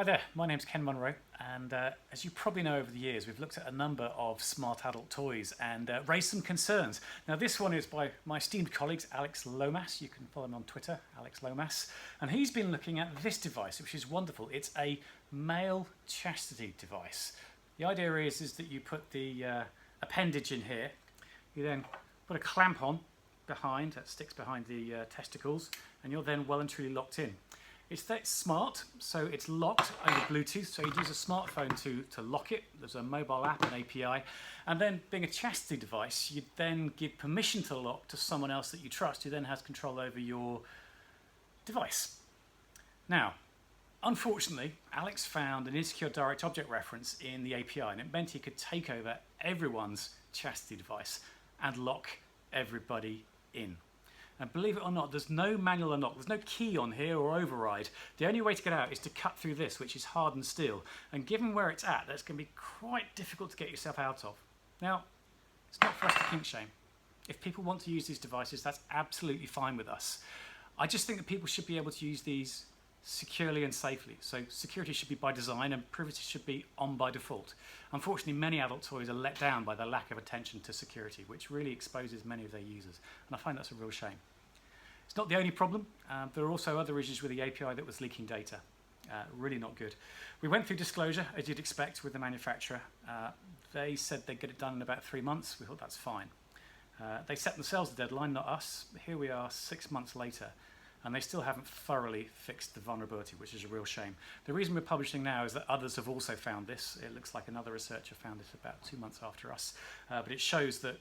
Hi there, my name's Ken Munro, and as you probably know, over the years we've looked at a number of smart adult toys and raised some concerns. Now this one is by my esteemed colleague Alex Lomas. You can follow him on Twitter, Alex Lomas, and he's been looking at this device, which is wonderful. It's a male chastity device. The idea is that you put the appendage in here, you then put a clamp on behind, that sticks behind the testicles, and you're then well and truly locked in. It's that smart, so it's locked over Bluetooth, so you'd use a smartphone to lock it. There's a mobile app and API. And then being a chastity device, you'd then give permission to lock to someone else that you trust, who then has control over your device. Now, unfortunately, Alex found an insecure direct object reference in the API, and it meant he could take over everyone's chastity device and lock everybody in. And believe it or not, there's no manual unlock, there's no key on here or override. The only way to get out is to cut through this, which is hardened steel. And given where it's at, that's going to be quite difficult to get yourself out of. Now, it's not for us to kink shame. If people want to use these devices, that's absolutely fine with us. I just think that people should be able to use these securely and safely. So security should be by design and privacy should be on by default. Unfortunately, many adult toys are let down by the lack of attention to security, which really exposes many of their users. And I find that's a real shame. It's not the only problem. There are also other issues with the API that was leaking data. Really not good. We went through disclosure, as you'd expect, with the manufacturer. They said they'd get it done in about 3 months. We thought that's fine. They set themselves a deadline, not us. Here we are 6 months later, and they still haven't thoroughly fixed the vulnerability, which is a real shame. The reason we're publishing now is that others have also found this. It looks like another researcher found it about 2 months after us, but it shows that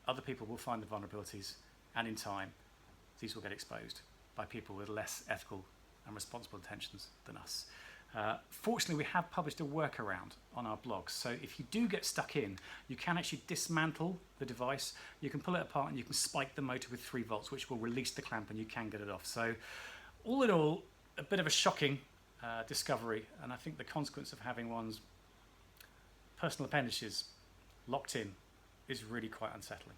other people will find the vulnerabilities, and in time, these will get exposed by people with less ethical and responsible intentions than us. Fortunately, we have published a workaround on our blog, so if you do get stuck in, you can actually dismantle the device, you can pull it apart and you can spike the motor with 3 volts, which will release the clamp and you can get it off. So all in all, a bit of a shocking discovery, and I think the consequence of having one's personal appendages locked in is really quite unsettling.